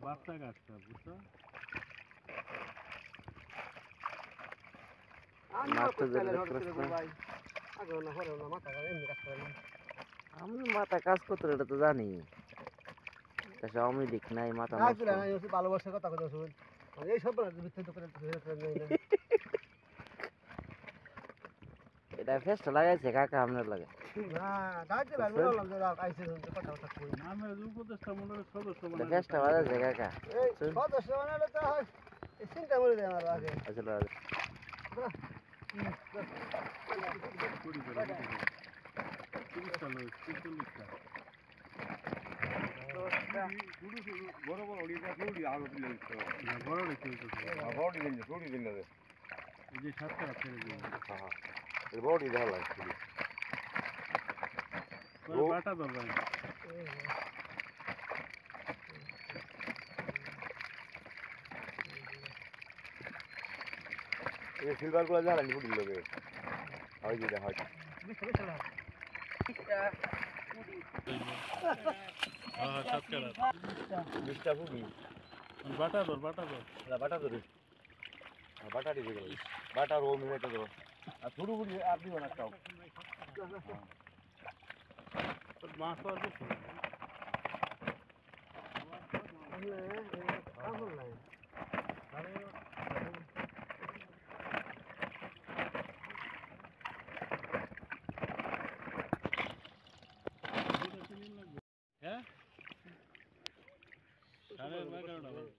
বাচ্চা গাছটা বুঝছো আমি মাথা কাজ করতে এটা তো জানি আমি দেখ নাই মাথা ভালোবাসার কথা কথা শুন এইসব এটা ফেসটা লাগাইছে কাকা আপনার লাগে উপদেশটা মনে হয় সদস্য ফেসটা বাজাইছে কাকা চিন্তা করে দেয় আমার আগে আসলে বড় বড় এই যে সাতটা ছেড়ে দিই বড়ি ভালো লাগছে বাটা দরকার সিলভার গুলো জ্বালানি ফুটিল লোকে হয় যেটা হয় বিশটা ফুটি বাটা দর বাটা ধরে বাটা দিয়ে গেল বাটা রো মিনিট ধরো আর শুরু করি আর দিও না তাও মাছ আর কিছু হ্যাঁ 11:30